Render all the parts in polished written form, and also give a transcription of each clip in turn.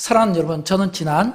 사랑하는 여러분, 저는 지난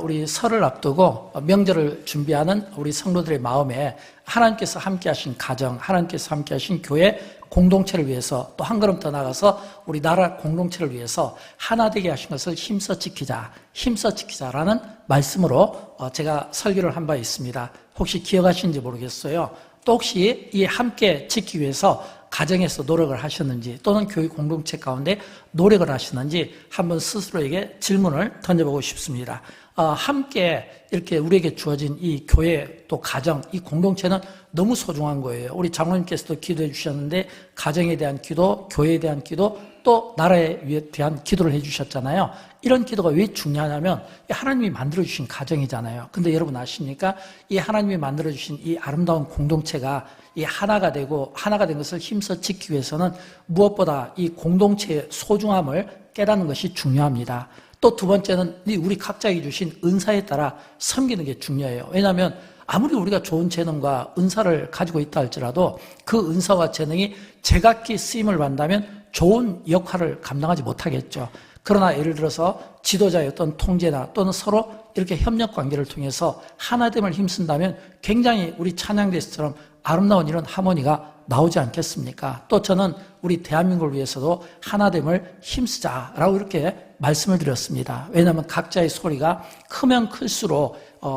우리 설을 앞두고 명절을 준비하는 우리 성도들의 마음에 하나님께서 함께 하신 가정, 하나님께서 함께 하신 교회 공동체를 위해서 또 한 걸음 더 나가서 우리 나라 공동체를 위해서 하나 되게 하신 것을 힘써 지키자라는 말씀으로 제가 설교를 한 바 있습니다. 혹시 기억하시는지 모르겠어요. 또 혹시 이 함께 지키기 위해서 가정에서 노력을 하셨는지 또는 교육 공동체 가운데 노력을 하셨는지 한번 스스로에게 질문을 던져보고 싶습니다. 함께 이렇게 우리에게 주어진 이 교회 또 가정, 이 공동체는 너무 소중한 거예요. 우리 장로님께서도 기도해 주셨는데 가정에 대한 기도, 교회에 대한 기도, 또 나라에 대한 기도를 해 주셨잖아요. 이런 기도가 왜 중요하냐면 하나님이 만들어주신 가정이잖아요. 근데 여러분 아십니까? 이 하나님이 만들어주신 이 아름다운 공동체가 이 하나가 된 것을 힘써 지키기 위해서는 무엇보다 이 공동체의 소중함을 깨닫는 것이 중요합니다. 또 두 번째는 우리 각자에게 주신 은사에 따라 섬기는 게 중요해요. 왜냐하면 아무리 우리가 좋은 재능과 은사를 가지고 있다 할지라도 그 은사와 재능이 제각기 쓰임을 받는다면 좋은 역할을 감당하지 못하겠죠. 그러나 예를 들어서 지도자의 어떤 통제나 또는 서로 이렇게 협력 관계를 통해서 하나됨을 힘쓴다면 굉장히 우리 찬양대처럼 아름다운 이런 하모니가 나오지 않겠습니까? 또 저는 우리 대한민국을 위해서도 하나됨을 힘쓰자라고 이렇게 말씀을 드렸습니다. 왜냐하면 각자의 소리가 크면 클수록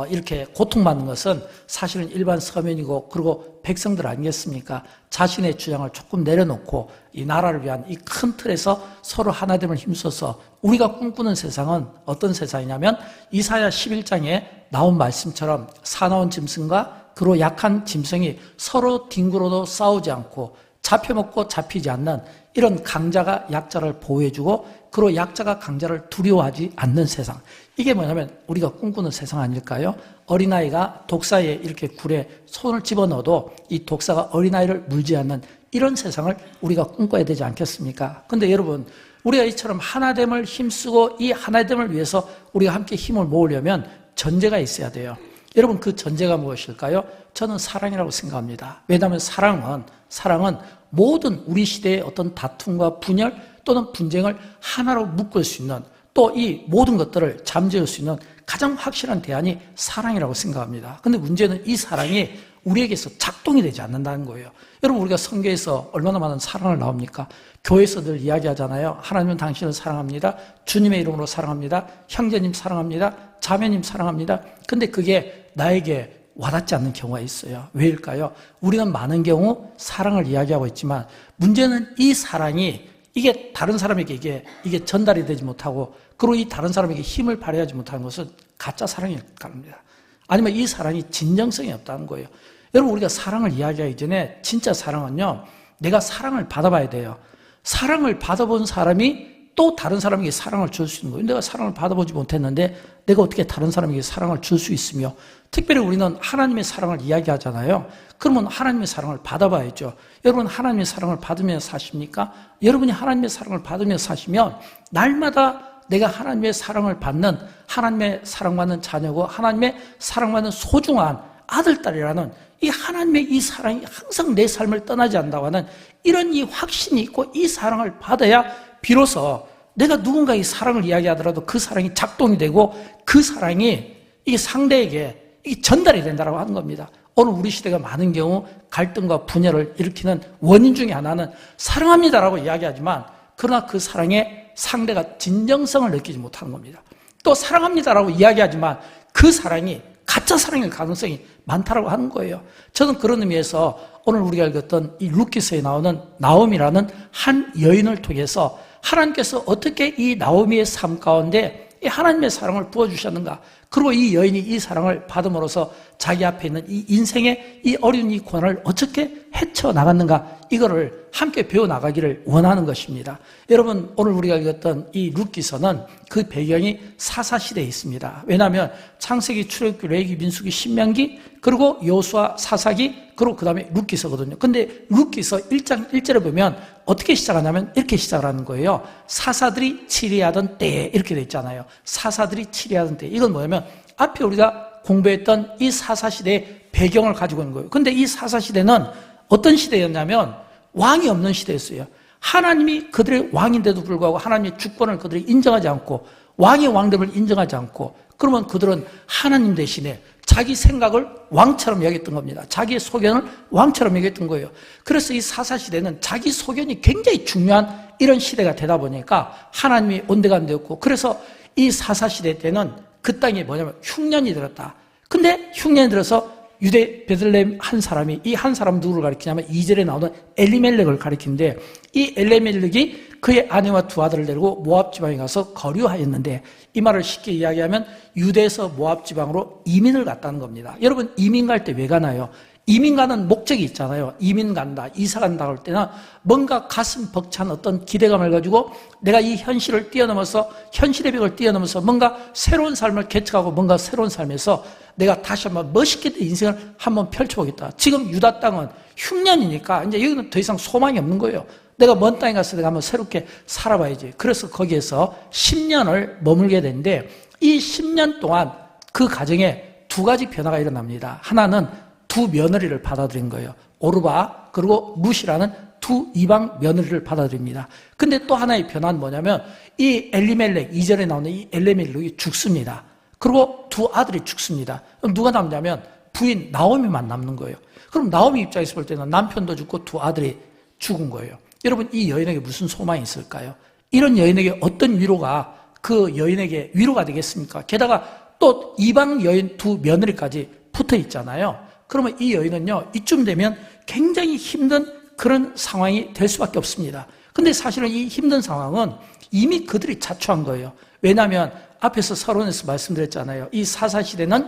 이렇게 고통받는 것은 사실은 일반 서민이고 그리고 백성들 아니겠습니까? 자신의 주장을 조금 내려놓고 이 나라를 위한 이 큰 틀에서 서로 하나됨을 힘써서 우리가 꿈꾸는 세상은 어떤 세상이냐면 이사야 11장에 나온 말씀처럼 사나운 짐승과 그로 약한 짐승이 서로 뒹굴어도 싸우지 않고 잡혀먹고 잡히지 않는 이런 강자가 약자를 보호해주고 그로 약자가 강자를 두려워하지 않는 세상. 이게 뭐냐면 우리가 꿈꾸는 세상 아닐까요? 어린아이가 독사에 이렇게 굴에 손을 집어넣어도 이 독사가 어린아이를 물지 않는 이런 세상을 우리가 꿈꿔야 되지 않겠습니까? 근데 여러분, 우리가 이처럼 하나됨을 힘쓰고 이 하나됨을 위해서 우리가 함께 힘을 모으려면 전제가 있어야 돼요. 여러분, 그 전제가 무엇일까요? 저는 사랑이라고 생각합니다. 왜냐하면 사랑은 모든 우리 시대의 어떤 다툼과 분열 또는 분쟁을 하나로 묶을 수 있는 또 이 모든 것들을 잠재울 수 있는 가장 확실한 대안이 사랑이라고 생각합니다. 근데 문제는 이 사랑이 우리에게서 작동이 되지 않는다는 거예요. 여러분, 우리가 성경에서 얼마나 많은 사랑을 나옵니까? 교회에서 늘 이야기하잖아요. 하나님은 당신을 사랑합니다. 주님의 이름으로 사랑합니다. 형제님 사랑합니다. 자매님 사랑합니다. 근데 그게 나에게 와닿지 않는 경우가 있어요. 왜일까요? 우리는 많은 경우 사랑을 이야기하고 있지만 문제는 이 사랑이 이게 다른 사람에게 이게 전달이 되지 못하고 그리고 이 다른 사람에게 힘을 발휘하지 못하는 것은 가짜 사랑일 겁니다. 아니면 이 사랑이 진정성이 없다는 거예요. 여러분, 우리가 사랑을 이야기하기 전에 진짜 사랑은요, 내가 사랑을 받아봐야 돼요. 사랑을 받아본 사람이 또 다른 사람에게 사랑을 줄 수 있는 거예요. 내가 사랑을 받아보지 못했는데 내가 어떻게 다른 사람에게 사랑을 줄 수 있으며, 특별히 우리는 하나님의 사랑을 이야기하잖아요. 그러면 하나님의 사랑을 받아봐야죠. 여러분, 하나님의 사랑을 받으면서 사십니까? 여러분이 하나님의 사랑을 받으면서 사시면 날마다 내가 하나님의 사랑을 받는, 하나님의 사랑받는 자녀고 하나님의 사랑받는 소중한 아들, 딸이라는 이 하나님의 이 사랑이 항상 내 삶을 떠나지 않는다고 하는 이런 이 확신이 있고 이 사랑을 받아야 비로소 내가 누군가의 사랑을 이야기하더라도 그 사랑이 작동이 되고 그 사랑이 이게 상대에게 이게 전달이 된다고 하는 겁니다. 오늘 우리 시대가 많은 경우 갈등과 분열을 일으키는 원인 중에 하나는 사랑합니다라고 이야기하지만 그러나 그 사랑에 상대가 진정성을 느끼지 못하는 겁니다. 또 사랑합니다라고 이야기하지만 그 사랑이 가짜 사랑일 가능성이 많다고 하는 거예요. 저는 그런 의미에서 오늘 우리가 읽었던 이 룻기서에 나오는 나오미라는 한 여인을 통해서 하나님께서 어떻게 이 나오미의 삶 가운데 이 하나님의 사랑을 부어주셨는가, 그리고 이 여인이 이 사랑을 받음으로써 자기 앞에 있는 이 인생의 이 어려운 이 고난을 어떻게 헤쳐나갔는가, 이거를 함께 배워나가기를 원하는 것입니다. 여러분, 오늘 우리가 읽었던 이 룻기서는 그 배경이 사사시대에 있습니다. 왜냐하면 창세기, 출애굽기, 레위기, 민수기, 신명기, 그리고 여호수아, 사사기, 그리고 그 다음에 룻기서거든요. 근데 룻기서 1장 1절에 보면 어떻게 시작하냐면 이렇게 시작을 하는 거예요. 사사들이 치리하던 때에, 이렇게 돼 있잖아요. 사사들이 치리하던 때. 이건 뭐냐면 앞에 우리가 공부했던 이 사사시대의 배경을 가지고 있는 거예요. 근데 이 사사시대는 어떤 시대였냐면 왕이 없는 시대였어요. 하나님이 그들의 왕인데도 불구하고 하나님의 주권을 그들이 인정하지 않고 왕의 왕됨을 인정하지 않고, 그러면 그들은 하나님 대신에 자기 생각을 왕처럼 여겼던 겁니다. 자기의 소견을 왕처럼 여겼던 거예요. 그래서 이 사사시대는 자기 소견이 굉장히 중요한 이런 시대가 되다 보니까 하나님이 온데간데였고, 그래서 이 사사시대 때는 그 땅이 뭐냐면 흉년이 들었다. 근데 흉년이 들어서 유대 베들레헴 한 사람이, 이 한 사람 누구를 가리키냐면 2절에 나오는 엘리멜렉을 가리키는데, 이 엘리멜렉이 그의 아내와 두 아들을 데리고 모압 지방에 가서 거류하였는데, 이 말을 쉽게 이야기하면 유대에서 모압 지방으로 이민을 갔다는 겁니다. 여러분, 이민 갈 때 왜 가나요? 이민 가는 목적이 있잖아요. 이민 간다, 이사 간다 할 때는 뭔가 가슴 벅찬 어떤 기대감을 가지고 내가 이 현실을 뛰어넘어서, 현실의 벽을 뛰어넘어서 뭔가 새로운 삶을 개척하고 뭔가 새로운 삶에서 내가 다시 한번 멋있게 내 인생을 한번 펼쳐보겠다. 지금 유다 땅은 흉년이니까 이제 여기는 더 이상 소망이 없는 거예요. 내가 먼 땅에 가서 내가 한번 새롭게 살아봐야지. 그래서 거기에서 10년을 머물게 되는데, 이 10년 동안 그 가정에 두 가지 변화가 일어납니다. 하나는 두 며느리를 받아들인 거예요. 오르바 그리고 룻이라는 두 이방 며느리를 받아들입니다. 근데 또 하나의 변화는 뭐냐면, 이 엘리멜렉, 2절에 나오는 이 엘리멜렉이 죽습니다. 그리고 두 아들이 죽습니다. 그럼 누가 남냐면 부인 나오미만 남는 거예요. 그럼 나오미 입장에서 볼 때는 남편도 죽고 두 아들이 죽은 거예요. 여러분, 이 여인에게 무슨 소망이 있을까요? 이런 여인에게 어떤 위로가 그 여인에게 위로가 되겠습니까? 게다가 또 이방 여인 두 며느리까지 붙어 있잖아요. 그러면 이 여인은요, 이쯤 되면 굉장히 힘든 그런 상황이 될 수밖에 없습니다. 근데 사실은 이 힘든 상황은 이미 그들이 자초한 거예요. 왜냐하면 앞에서 서론에서 말씀드렸잖아요. 이 사사시대는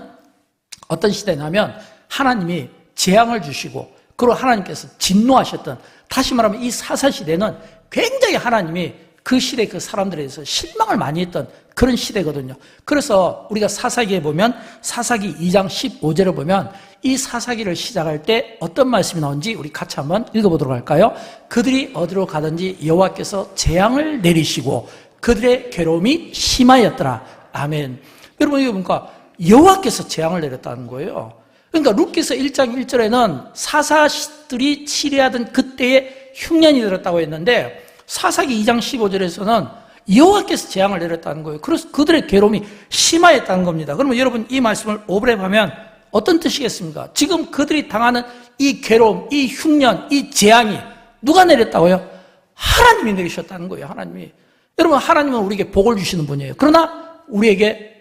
어떤 시대냐면 하나님이 재앙을 주시고, 그리고 하나님께서 진노하셨던, 다시 말하면 이 사사시대는 굉장히 하나님이 그 시대 그 사람들에 대해서 실망을 많이 했던 그런 시대거든요. 그래서 우리가 사사기에 보면, 사사기 2장 15절에 보면 이 사사기를 시작할 때 어떤 말씀이 나온지 우리 같이 한번 읽어보도록 할까요? 그들이 어디로 가든지 여호와께서 재앙을 내리시고 그들의 괴로움이 심하였더라. 아멘. 여러분, 이거 보니까 여호와께서 재앙을 내렸다는 거예요. 그러니까 룻기서 1장 1절에는 사사들이 치리하던 그때에 흉년이 들었다고 했는데, 사사기 2장 15절에서는 여호와께서 재앙을 내렸다는 거예요. 그래서 그들의 괴로움이 심하였다는 겁니다. 그러면 여러분, 이 말씀을 오버랩하면 어떤 뜻이겠습니까? 지금 그들이 당하는 이 괴로움, 이 흉년, 이 재앙이 누가 내렸다고요? 하나님이 내리셨다는 거예요. 하나님이. 여러분, 하나님은 우리에게 복을 주시는 분이에요. 그러나 우리에게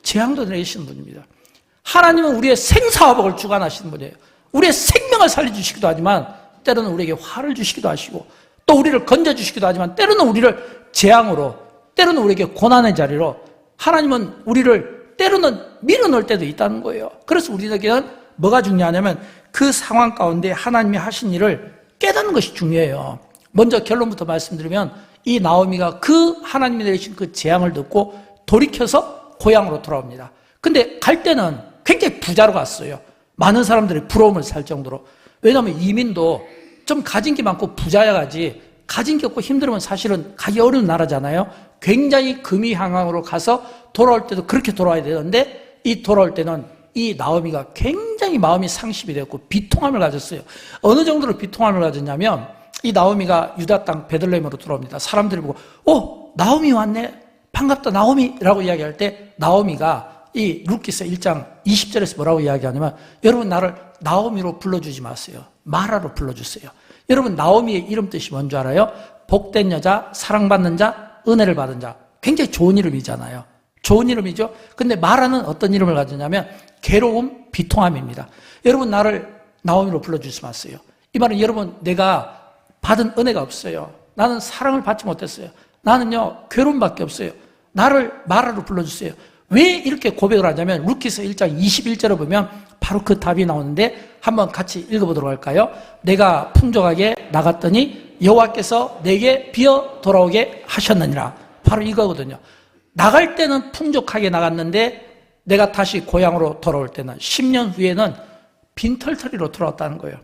재앙도 내리시는 분입니다. 하나님은 우리의 생사화복을 주관하시는 분이에요. 우리의 생명을 살려주시기도 하지만 때로는 우리에게 화를 주시기도 하시고, 또 우리를 건져주시기도 하지만 때로는 우리를 재앙으로, 때로는 우리에게 고난의 자리로, 하나님은 우리를 때로는 밀어넣을 때도 있다는 거예요. 그래서 우리에게는 뭐가 중요하냐면 그 상황 가운데 하나님이 하신 일을 깨닫는 것이 중요해요. 먼저 결론부터 말씀드리면, 이 나오미가 그 하나님이 내리신 그 재앙을 듣고 돌이켜서 고향으로 돌아옵니다. 근데 갈 때는 굉장히 부자로 갔어요. 많은 사람들이 부러움을 살 정도로. 왜냐하면 이민도 좀 가진 게 많고 부자야 가지, 가진 게 없고 힘들으면 사실은 가기 어려운 나라잖아요. 굉장히 금이항항으로 가서 돌아올 때도 그렇게 돌아와야 되는데, 이 돌아올 때는 이 나오미가 굉장히 마음이 상심이 되었고 비통함을 가졌어요. 어느 정도로 비통함을 가졌냐면, 이 나오미가 유다 땅 베들레헴으로 돌아옵니다. 사람들이 보고 나오미 왔네, 반갑다 나오미라고 이야기할 때, 나오미가 이 룻기서 1장 20절에서 뭐라고 이야기하냐면, 여러분, 나를 나오미로 불러주지 마세요. 마라로 불러주세요. 여러분, 나오미의 이름 뜻이 뭔지 알아요? 복된 여자, 사랑받는 자, 은혜를 받은 자. 굉장히 좋은 이름이잖아요. 좋은 이름이죠. 근데 마라는 어떤 이름을 가졌냐면 괴로움, 비통함입니다. 여러분, 나를 나오미로 불러주지 마세요. 이 말은, 여러분, 내가 받은 은혜가 없어요. 나는 사랑을 받지 못했어요. 나는요, 괴로움밖에 없어요. 나를 마라로 불러주세요. 왜 이렇게 고백을 하냐면, 룻기서 1장 21절에 보면 바로 그 답이 나오는데, 한번 같이 읽어보도록 할까요? 내가 풍족하게 나갔더니 여호와께서 내게 비어 돌아오게 하셨느니라. 바로 이거거든요. 나갈 때는 풍족하게 나갔는데 내가 다시 고향으로 돌아올 때는 10년 후에는 빈털터리로 돌아왔다는 거예요.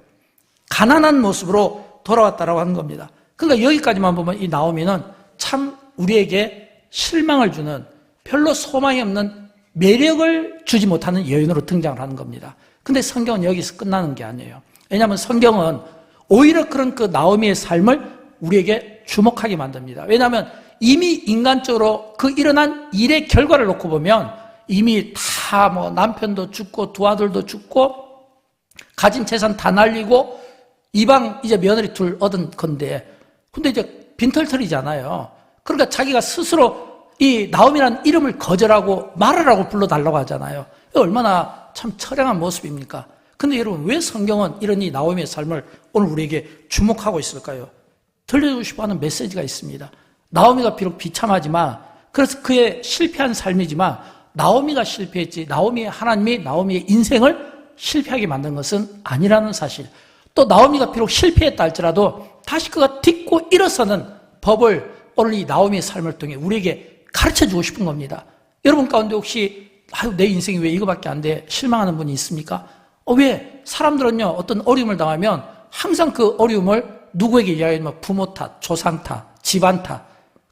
가난한 모습으로 돌아왔다라고 하는 겁니다. 그러니까 여기까지만 보면 이 나오미는 참 우리에게 실망을 주는, 별로 소망이 없는, 매력을 주지 못하는 여인으로 등장을 하는 겁니다. 근데 성경은 여기서 끝나는 게 아니에요. 왜냐하면 성경은 오히려 그런 그 나오미의 삶을 우리에게 주목하게 만듭니다. 왜냐하면 이미 인간적으로 그 일어난 일의 결과를 놓고 보면 이미 다 뭐 남편도 죽고 두 아들도 죽고 가진 재산 다 날리고 이방 이제 며느리 둘 얻은 건데, 근데 이제 빈털털이잖아요. 그러니까 자기가 스스로 이 나옴이라는 이름을 거절하고 말하라고 불러달라고 하잖아요. 얼마나 참 처량한 모습입니까? 근데 여러분, 왜 성경은 이런 이 나오미의 삶을 오늘 우리에게 주목하고 있을까요? 들려주고 싶어 하는 메시지가 있습니다. 나오미가 비록 비참하지만, 그래서 그의 실패한 삶이지만 나오미가 실패했지, 하나님이 나오미의 인생을 실패하게 만든 것은 아니라는 사실. 또 나오미가 비록 실패했다 할지라도 다시 그가 딛고 일어서는 법을 오늘 이 나오미의 삶을 통해 우리에게 가르쳐주고 싶은 겁니다. 여러분 가운데 혹시 내 인생이 왜 이거밖에 안 돼? 실망하는 분이 있습니까? 왜? 사람들은요, 어떤 어려움을 당하면 항상 그 어려움을 누구에게 이야기하면 부모 탓, 조상 탓, 집안 탓,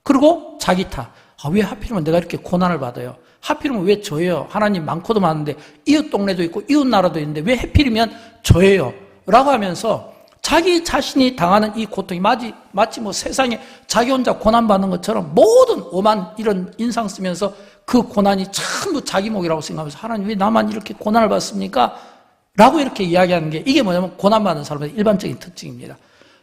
그리고 자기 탓. 왜 하필이면 내가 이렇게 고난을 받아요? 하필이면 왜 저예요? 하나님 많고도 많은데 이웃 동네도 있고 이웃 나라도 있는데 왜 하필이면 저예요? 라고 하면서 자기 자신이 당하는 이 고통이 마치 뭐 세상에 자기 혼자 고난받는 것처럼 모든 오만 이런 인상 쓰면서 그 고난이 전부 자기 몫이라고 생각하면서 하나님 왜 나만 이렇게 고난을 받습니까? 라고 이렇게 이야기하는 게, 이게 뭐냐면 고난받는 사람의 일반적인 특징입니다.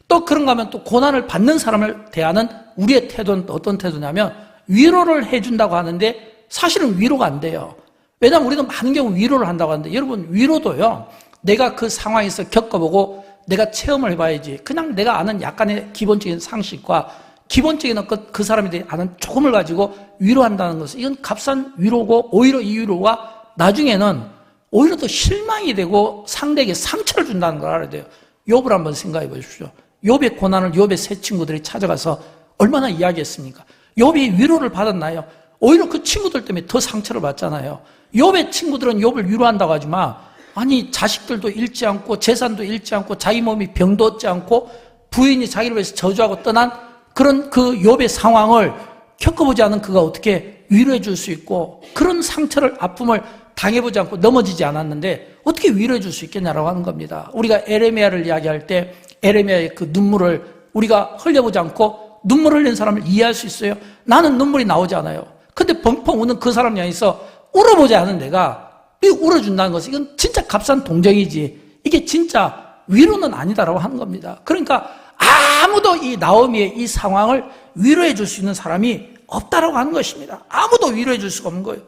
또 그런가 하면 또 고난을 받는 사람을 대하는 우리의 태도는 어떤 태도냐면 위로를 해준다고 하는데 사실은 위로가 안 돼요. 왜냐하면 우리는 많은 경우 위로를 한다고 하는데, 여러분 위로도요, 내가 그 상황에서 겪어보고 내가 체험을 해봐야지, 그냥 내가 아는 약간의 기본적인 상식과 기본적인 그 사람이 아는 조금을 가지고 위로한다는 것은 이건 값싼 위로고, 오히려 이 위로가 나중에는 오히려 더 실망이 되고 상대에게 상처를 준다는 걸 알아야 돼요. 욥을 한번 생각해 보십시오. 욥의 고난을 욥의 세 친구들이 찾아가서 얼마나 이야기했습니까? 욥이 위로를 받았나요? 오히려 그 친구들 때문에 더 상처를 받잖아요. 욥의 친구들은 욥을 위로한다고 하지만, 아니 자식들도 잃지 않고 재산도 잃지 않고 자기 몸이 병도 얻지 않고 부인이 자기를 위해서 저주하고 떠난 그런 그 욥의 상황을 겪어보지 않은 그가 어떻게 위로해 줄 수 있고, 그런 상처를, 아픔을 당해보지 않고 넘어지지 않았는데 어떻게 위로해 줄 수 있겠냐라고 하는 겁니다. 우리가 에레미야를 이야기할 때 에레미야의 그 눈물을 우리가 흘려보지 않고 눈물 흘린 사람을 이해할 수 있어요? 나는 눈물이 나오지 않아요. 근데 펑펑 우는 그 사람 향해서 울어보지 않은 내가 울어준다는 것은 이건 진짜 값싼 동정이지, 이게 진짜 위로는 아니다라고 하는 겁니다. 그러니까 아무도 이 나오미의 이 상황을 위로해 줄 수 있는 사람이 없다라고 하는 것입니다. 아무도 위로해 줄 수가 없는 거예요.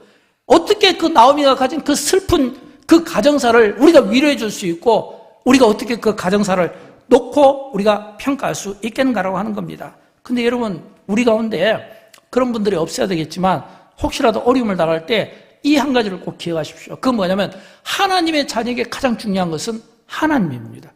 어떻게 그 나오미가 가진 그 슬픈 그 가정사를 우리가 위로해 줄 수 있고, 우리가 어떻게 그 가정사를 놓고 우리가 평가할 수 있겠는가라고 하는 겁니다. 근데 여러분, 우리 가운데 그런 분들이 없어야 되겠지만 혹시라도 어려움을 당할 때 이 한 가지를 꼭 기억하십시오. 그건 뭐냐면 하나님의 자녀에게 가장 중요한 것은 하나님입니다.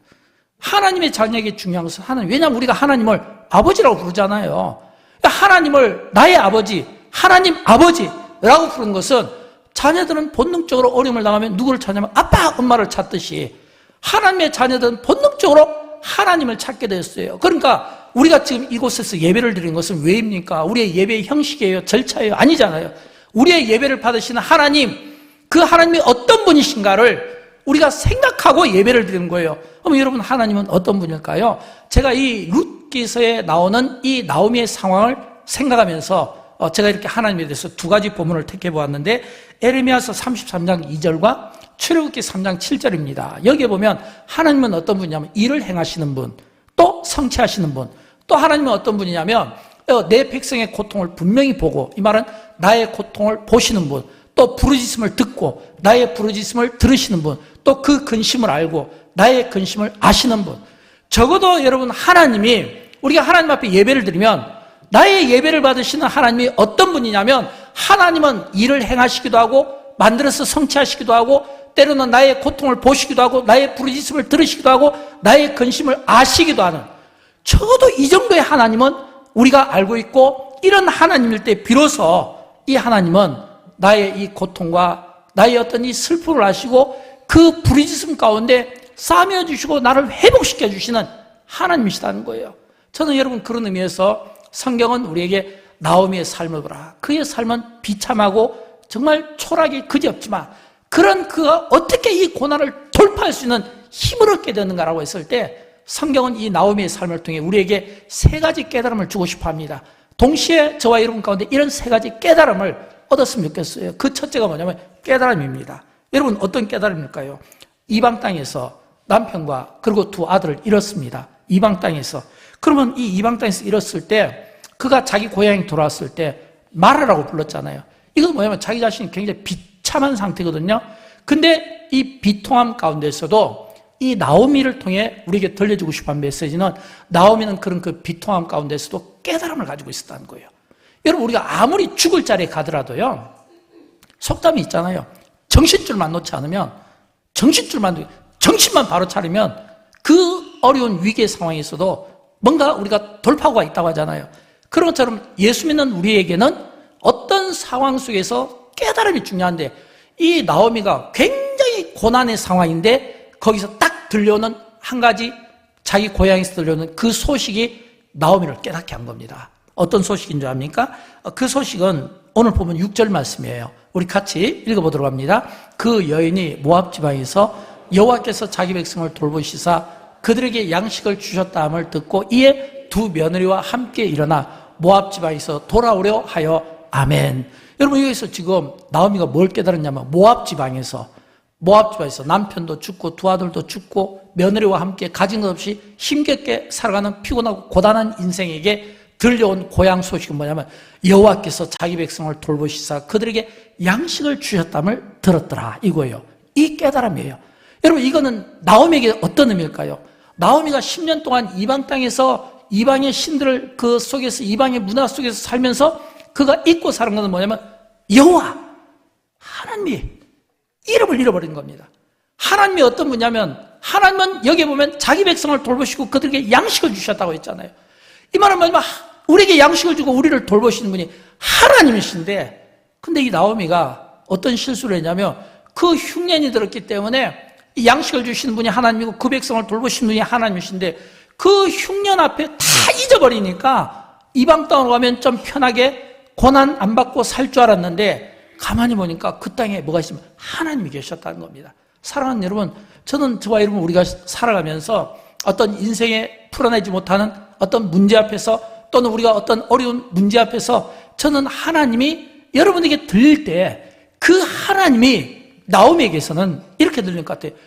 하나님의 자녀에게 중요한 것은 하나님. 왜냐하면 우리가 하나님을 아버지라고 부르잖아요. 하나님을 나의 아버지, 하나님 아버지라고 부르는 것은, 자녀들은 본능적으로 어려움을 당하면 누구를 찾냐면 아빠, 엄마를 찾듯이 하나님의 자녀들은 본능적으로 하나님을 찾게 되었어요. 그러니까 우리가 지금 이곳에서 예배를 드리는 것은 왜입니까? 우리의 예배의 형식이에요? 절차예요? 아니잖아요. 우리의 예배를 받으시는 하나님, 그 하나님이 어떤 분이신가를 우리가 생각하고 예배를 드리는 거예요. 그럼 여러분, 하나님은 어떤 분일까요? 제가 이 룻기서에 나오는 이 나오미의 상황을 생각하면서 제가 이렇게 하나님에 대해서 두 가지 본문을 택해 보았는데, 에레미야서 33장 2절과 출애굽기 3장 7절입니다. 여기에 보면 하나님은 어떤 분이냐면 일을 행하시는 분, 또 성취하시는 분, 또 하나님은 어떤 분이냐면 내 백성의 고통을 분명히 보고, 이 말은 나의 고통을 보시는 분, 또 부르짖음을 듣고 나의 부르짖음을 들으시는 분, 또 그 근심을 알고 나의 근심을 아시는 분. 적어도 여러분, 하나님이, 우리가 하나님 앞에 예배를 드리면 나의 예배를 받으시는 하나님이 어떤 분이냐면, 하나님은 일을 행하시기도 하고 만들어서 성취하시기도 하고, 때로는 나의 고통을 보시기도 하고 나의 부르짖음을 들으시기도 하고 나의 근심을 아시기도 하는, 적어도 이 정도의 하나님은 우리가 알고 있고, 이런 하나님일 때 비로소 이 하나님은 나의 이 고통과 나의 어떤 이 슬픔을 아시고 그 부르짖음 가운데 싸매어 주시고 나를 회복시켜 주시는 하나님이시다는 거예요. 저는 여러분, 그런 의미에서 성경은 우리에게 나오미의 삶을 보라. 그의 삶은 비참하고 정말 초라하기 그지없지만, 그런 그가 어떻게 이 고난을 돌파할 수 있는 힘을 얻게 되는가라고 했을 때, 성경은 이 나오미의 삶을 통해 우리에게 세 가지 깨달음을 주고 싶어 합니다. 동시에 저와 여러분 가운데 이런 세 가지 깨달음을 얻었으면 좋겠어요. 그 첫째가 뭐냐면 깨달음입니다. 여러분 어떤 깨달음일까요? 이방 땅에서 남편과 그리고 두 아들을 잃었습니다. 이방 땅에서. 그러면 이 이방 땅에서 잃었을 때 그가 자기 고향에 돌아왔을 때 마라라고 불렀잖아요. 이건 뭐냐면 자기 자신이 굉장히 비참한 상태거든요. 근데 이 비통함 가운데서도 이 나오미를 통해 우리에게 들려주고 싶은 메시지는 나오미는 그런 그 비통함 가운데서도 깨달음을 가지고 있었다는 거예요. 여러분 우리가 아무리 죽을 자리에 가더라도요. 속담이 있잖아요. 정신줄만 놓지 않으면 정신만 바로 차리면 그 어려운 위기의 상황에서도 뭔가 우리가 돌파구가 있다고 하잖아요. 그런 것처럼 예수 믿는 우리에게는 어떤 상황 속에서 깨달음이 중요한데 이 나오미가 굉장히 고난의 상황인데 거기서 딱 들려오는 한 가지 자기 고향에서 들려오는 그 소식이 나오미를 깨닫게 한 겁니다. 어떤 소식인 줄 압니까? 그 소식은 오늘 보면 6절 말씀이에요. 우리 같이 읽어보도록 합니다. 그 여인이 모압 지방에서 여호와께서 자기 백성을 돌보시사 그들에게 양식을 주셨다함을 듣고 이에 두 며느리와 함께 일어나 모압 지방에서 돌아오려 하여 아멘. 여러분 여기서 지금 나오미가 뭘 깨달았냐면 모압 지방에서 남편도 죽고 두 아들도 죽고 며느리와 함께 가진 것 없이 힘겹게 살아가는 피곤하고 고단한 인생에게 들려온 고향 소식은 뭐냐면 여호와께서 자기 백성을 돌보시사 그들에게 양식을 주셨다함을 들었더라 이거예요. 이 깨달음이에요. 여러분 이거는 나오미에게 어떤 의미일까요? 나오미가 10년 동안 이방 땅에서 이방의 신들을 그 속에서 이방의 문화 속에서 살면서 그가 잊고 사는 것은 뭐냐면 여호와 하나님이 이름을 잃어버린 겁니다. 하나님이 어떤 분이냐면 하나님은 여기 보면 자기 백성을 돌보시고 그들에게 양식을 주셨다고 했잖아요. 이 말은 뭐냐면 우리에게 양식을 주고 우리를 돌보시는 분이 하나님이신데 근데 이 나오미가 어떤 실수를 했냐면 그 흉년이 들었기 때문에 이 양식을 주시는 분이 하나님이고 그 백성을 돌보시는 분이 하나님이신데 그 흉년 앞에 다 잊어버리니까 이방 땅으로 가면 좀 편하게 고난 안 받고 살 줄 알았는데 가만히 보니까 그 땅에 뭐가 있으면 하나님이 계셨다는 겁니다. 사랑하는 여러분, 저는 저와 여러분 우리가 살아가면서 어떤 인생에 풀어내지 못하는 어떤 문제 앞에서 또는 우리가 어떤 어려운 문제 앞에서 저는 하나님이 여러분에게 들릴 때 그 하나님이 나오미에게서는 이렇게 들리는 것 같아요.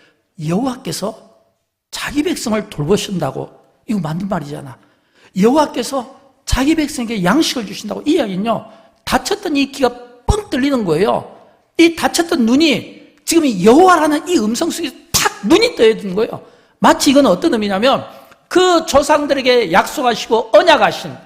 여호와께서 자기 백성을 돌보신다고. 이거 맞는 말이잖아. 여호와께서 자기 백성에게 양식을 주신다고. 이 이야기는요, 다쳤던 이 귀가 뻥 뚫리는 거예요. 이 다쳤던 눈이 지금 이 여호와라는 이 음성 속에 탁 눈이 떠있는 거예요. 마치 이건 어떤 의미냐면 그 조상들에게 약속하시고 언약하신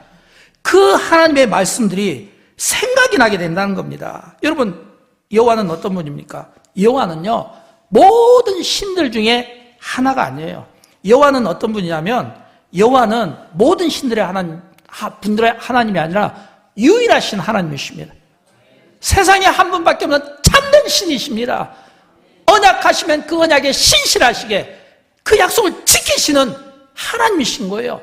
그 하나님의 말씀들이 생각이 나게 된다는 겁니다. 여러분, 여호와는 어떤 분입니까? 여호와는요, 모든 신들 중에 하나가 아니에요. 여호와는 어떤 분이냐면 여호와는 모든 신들의 분들의 하나님이 아니라 유일하신 하나님이십니다. 세상에 한 분밖에 없는 참된 신이십니다. 언약하시면 그 언약에 신실하시게 그 약속을 지키시는 하나님이신 거예요.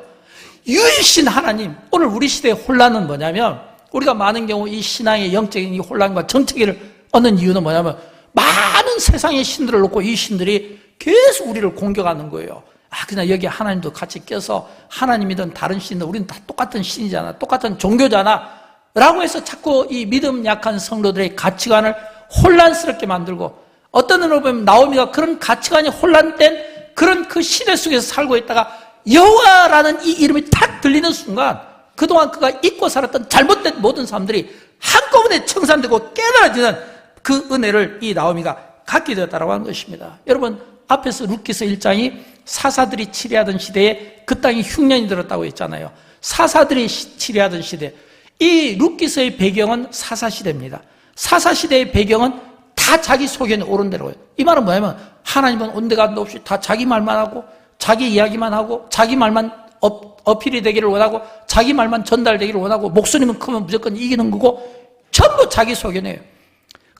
유일신 하나님. 오늘 우리 시대의 혼란은 뭐냐면 우리가 많은 경우 이 신앙의 영적인 이 혼란과 정체기를 얻는 이유는 뭐냐면 많은 세상의 신들을 놓고 이 신들이 계속 우리를 공격하는 거예요. 그냥 여기 하나님도 같이 껴서 하나님이든 다른 신이든 우리는 다 똑같은 신이잖아, 똑같은 종교잖아 라고 해서 자꾸 이 믿음 약한 성도들의 가치관을 혼란스럽게 만들고, 어떤 의미로 보면 나오미가 그런 가치관이 혼란된 그런 그 시대 속에서 살고 있다가 여호와라는 이 이름이 탁 들리는 순간 그동안 그가 잊고 살았던 잘못된 모든 사람들이 한꺼번에 청산되고 깨달아지는 그 은혜를 이 나오미가 갖게 되었다고 하는 것입니다. 여러분, 앞에서 룻기서 1장이 사사들이 치리하던 시대에 그 땅에 흉년이 들었다고 했잖아요. 사사들이 치리하던 시대. 이 룻기서의 배경은 사사시대입니다. 사사시대의 배경은 다 자기 소견에 옳은 대로 해요. 이 말은 뭐냐면 하나님은 온데간데 없이 다 자기 말만 하고 자기 이야기만 하고 자기 말만 어필이 되기를 원하고 자기 말만 전달되기를 원하고 목소리만 크면 무조건 이기는 거고 전부 자기 소견이에요.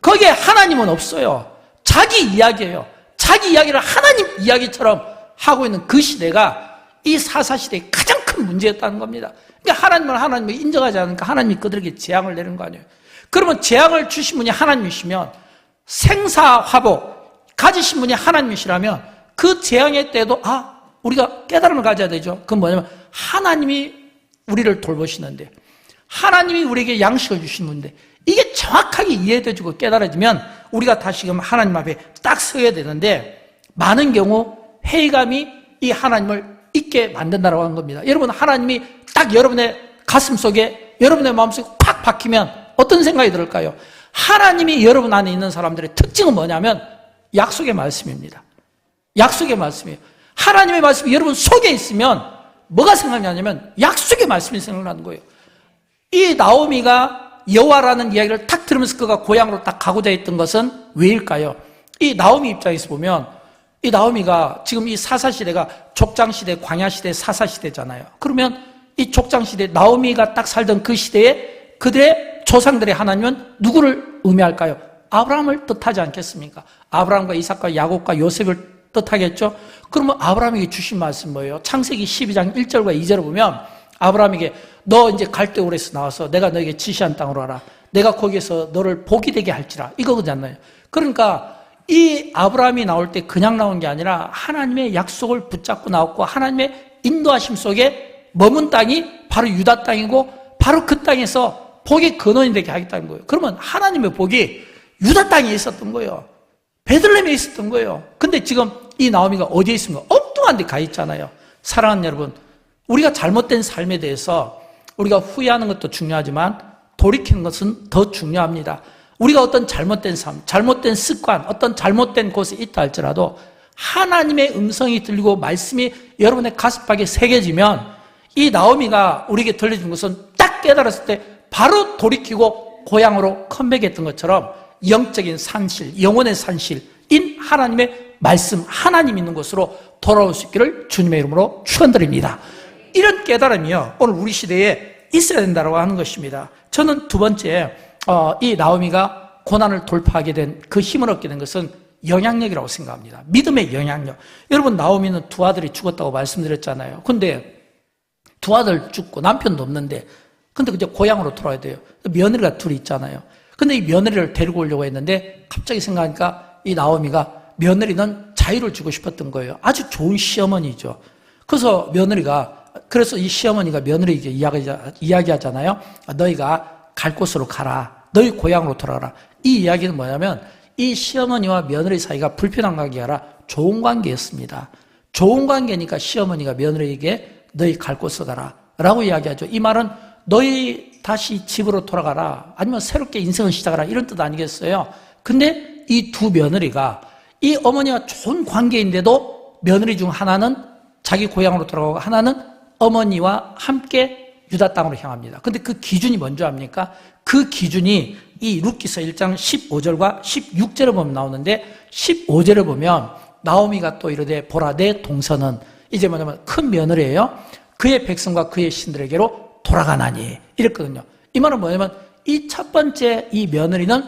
거기에 하나님은 없어요. 자기 이야기예요. 자기 이야기를 하나님 이야기처럼 하고 있는 그 시대가 이 사사시대의 가장 큰 문제였다는 겁니다. 그러니까 하나님을 인정하지 않으니까 하나님이 그들에게 재앙을 내는 거 아니에요. 그러면 재앙을 주신 분이 하나님이시면, 생사화복 가지신 분이 하나님이시라면 그 재앙의 때도 우리가 깨달음을 가져야 되죠. 그건 뭐냐면 하나님이 우리를 돌보시는데, 하나님이 우리에게 양식을 주신 분인데 이게 정확하게 이해되고 깨달아지면 우리가 다시금 하나님 앞에 딱 서야 되는데 많은 경우 회의감이 이 하나님을 잊게 만든다고 하는 겁니다. 여러분, 하나님이 딱 여러분의 가슴 속에, 여러분의 마음속에 팍 박히면 어떤 생각이 들을까요? 하나님이 여러분 안에 있는 사람들의 특징은 뭐냐면 약속의 말씀입니다. 약속의 말씀이에요. 하나님의 말씀이 여러분 속에 있으면 뭐가 생각나냐면 약속의 말씀이 생각나는 거예요. 이 나오미가 여호와라는 이야기를 딱 들으면서 그가 고향으로 딱 가고자 했던 것은 왜일까요? 이 나오미 입장에서 보면 이 나오미가 지금 이 사사시대가 족장시대, 광야시대, 사사시대잖아요. 그러면 이 족장시대, 나오미가 딱 살던 그 시대에 그들의 조상들의 하나님은 누구를 의미할까요? 아브라함을 뜻하지 않겠습니까? 아브라함과 이삭과 야곱과 요셉을 뜻하겠죠? 그러면 아브라함에게 주신 말씀 뭐예요? 창세기 12장 1절과 2절을 보면 아브라함에게 너 이제 갈대우르에서 나와서 내가 너에게 지시한 땅으로 와라. 내가 거기에서 너를 복이 되게 할지라. 이거잖아요. 그러니까 이 아브라함이 나올 때 그냥 나온 게 아니라 하나님의 약속을 붙잡고 나왔고 하나님의 인도하심 속에 머문 땅이 바로 유다 땅이고 바로 그 땅에서 복의 근원이 되게 하겠다는 거예요. 그러면 하나님의 복이 유다 땅에 있었던 거예요. 베들레헴에 있었던 거예요. 근데 지금 이 나오미가 어디에 있습니까? 엉뚱한 데 가 있잖아요. 사랑하는 여러분, 우리가 잘못된 삶에 대해서 우리가 후회하는 것도 중요하지만 돌이키는 것은 더 중요합니다. 우리가 어떤 잘못된 삶, 잘못된 습관, 어떤 잘못된 곳에 있다 할지라도 하나님의 음성이 들리고 말씀이 여러분의 가슴팍에 새겨지면 이 나오미가 우리에게 들려준 것은 딱 깨달았을 때 바로 돌이키고 고향으로 컴백했던 것처럼 영적인 산실, 영혼의 산실인 하나님의 말씀, 하나님 있는 곳으로 돌아올 수 있기를 주님의 이름으로 축원드립니다. 이런 깨달음이요, 오늘 우리 시대에 있어야 된다고 하는 것입니다. 저는 두 번째, 이 나오미가 고난을 돌파하게 된 그 힘을 얻게 된 것은 영향력이라고 생각합니다. 믿음의 영향력. 여러분, 나오미는 두 아들이 죽었다고 말씀드렸잖아요. 근데 두 아들 죽고 남편도 없는데, 근데 이제 고향으로 돌아야 돼요. 며느리가 둘이 있잖아요. 근데 이 며느리를 데리고 오려고 했는데 갑자기 생각하니까 이 나오미가 며느리는 자유를 주고 싶었던 거예요. 아주 좋은 시어머니죠. 그래서 그래서 이 시어머니가 며느리에게 이야기하잖아요. 너희가 갈 곳으로 가라. 너희 고향으로 돌아가라. 이 이야기는 뭐냐면 이 시어머니와 며느리 사이가 불편한 관계가 아니라 좋은 관계였습니다. 좋은 관계니까 시어머니가 며느리에게 너희 갈 곳으로 가라 라고 이야기하죠. 이 말은 너희 다시 집으로 돌아가라, 아니면 새롭게 인생을 시작하라, 이런 뜻 아니겠어요? 근데 이 두 며느리가 이 어머니와 좋은 관계인데도 며느리 중 하나는 자기 고향으로 돌아가고 하나는 어머니와 함께 유다 땅으로 향합니다. 근데 그 기준이 뭔지 압니까? 그 기준이 이 룻기서 1장 15절과 16절을 보면 나오는데 15절을 보면 나오미가 또 이르되 보라 내 동서는 이제 뭐냐면 큰 며느리예요. 그의 백성과 그의 신들에게로 돌아가나니 이랬거든요. 이 말은 뭐냐면 이 첫 번째 이 며느리는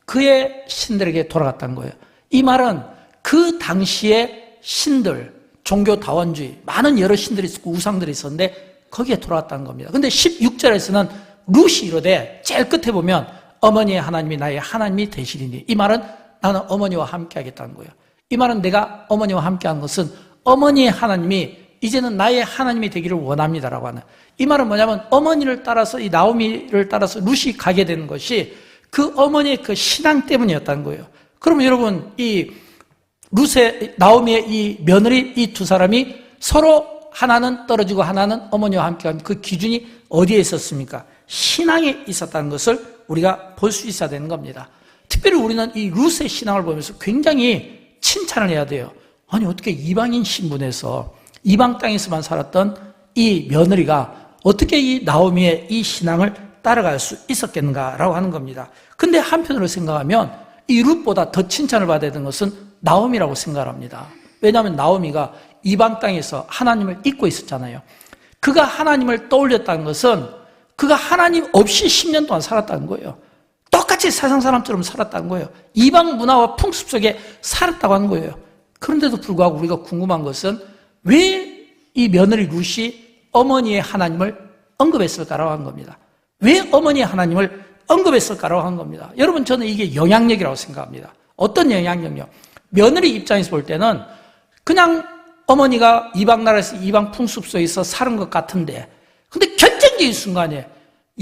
그의 신들에게 돌아갔다는 거예요. 이 말은 그 당시에 신들, 종교 다원주의, 많은 여러 신들이 있었고 우상들이 있었는데 거기에 돌아왔다는 겁니다. 근데 16절에서는 룻이 이르되 제일 끝에 보면 어머니의 하나님이 나의 하나님이 되시리니, 이 말은 나는 어머니와 함께 하겠다는 거예요. 이 말은 내가 어머니와 함께 하는 것은 어머니의 하나님이 이제는 나의 하나님이 되기를 원합니다라고 하는, 이 말은 뭐냐면 어머니를 따라서 이 나오미를 따라서 룻이 가게 되는 것이 그 어머니의 그 신앙 때문이었다는 거예요. 그러면 여러분, 이 룻의 나오미의 이 며느리 이 두 사람이 서로 하나는 떨어지고 하나는 어머니와 함께한 그 기준이 어디에 있었습니까? 신앙에 있었다는 것을 우리가 볼 수 있어야 되는 겁니다. 특별히 우리는 이 룻의 신앙을 보면서 굉장히 칭찬을 해야 돼요. 아니 어떻게 이방인 신분에서 이방 땅에서만 살았던 이 며느리가 어떻게 이 나오미의 이 신앙을 따라갈 수 있었겠는가라고 하는 겁니다. 근데 한편으로 생각하면 이 룻보다 더 칭찬을 받아야 되는 것은 나오미라고 생각을 합니다. 왜냐하면 나오미가 이방 땅에서 하나님을 잊고 있었잖아요. 그가 하나님을 떠올렸다는 것은 그가 하나님 없이 10년 동안 살았다는 거예요. 똑같이 세상 사람처럼 살았다는 거예요. 이방 문화와 풍습 속에 살았다고 하는 거예요. 그런데도 불구하고 우리가 궁금한 것은 왜 이 며느리 룻이 어머니의 하나님을 언급했을까라고 하는 겁니다. 왜 어머니의 하나님을 언급했을까라고 하는 겁니다. 여러분, 저는 이게 영향력이라고 생각합니다. 어떤 영향력이요? 며느리 입장에서 볼 때는 그냥 어머니가 이방 나라에서 이방 풍습 속에서 사는 것 같은데, 근데 결정적인 순간에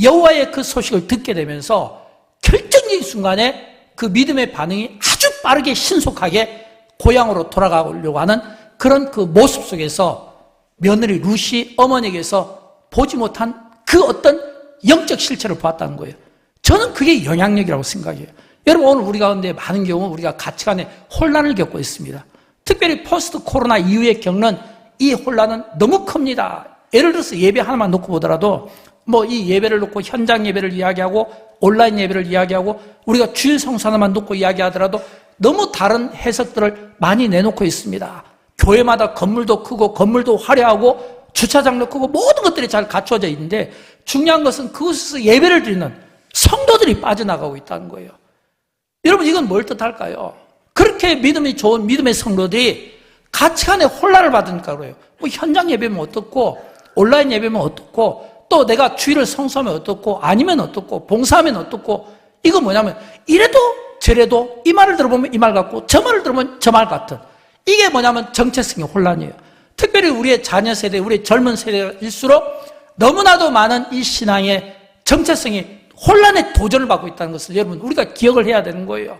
여호와의 그 소식을 듣게 되면서 결정적인 순간에 그 믿음의 반응이 아주 빠르게 신속하게 고향으로 돌아가려고 하는 그런 그 모습 속에서 며느리 룻이 어머니에게서 보지 못한 그 어떤 영적 실체를 보았다는 거예요. 저는 그게 영향력이라고 생각해요. 여러분, 오늘 우리 가운데 많은 경우 우리가 가치관에 혼란을 겪고 있습니다. 특별히 포스트 코로나 이후에 겪는 이 혼란은 너무 큽니다. 예를 들어서 예배 하나만 놓고 보더라도 뭐 이 예배를 놓고 현장 예배를 이야기하고 온라인 예배를 이야기하고 우리가 주일 성수 하나만 놓고 이야기하더라도 너무 다른 해석들을 많이 내놓고 있습니다. 교회마다 건물도 크고 건물도 화려하고 주차장도 크고 모든 것들이 잘 갖춰져 있는데 중요한 것은 그곳에서 예배를 드리는 성도들이 빠져나가고 있다는 거예요. 여러분, 이건 뭘 뜻할까요? 그렇게 믿음이 좋은 믿음의 성도들이 가치관에 혼란을 받으니까 그래요. 뭐 현장 예배면 어떻고 온라인 예배면 어떻고 또 내가 주일을 성수하면 어떻고 아니면 어떻고 봉사하면 어떻고 이거 뭐냐면 이래도 저래도 이 말을 들어보면 이 말 같고 저 말을 들어보면 저 말 같은 이게 뭐냐면 정체성의 혼란이에요. 특별히 우리의 자녀 세대, 우리의 젊은 세대일수록 너무나도 많은 이 신앙의 정체성이 혼란의 도전을 받고 있다는 것을 여러분 우리가 기억을 해야 되는 거예요.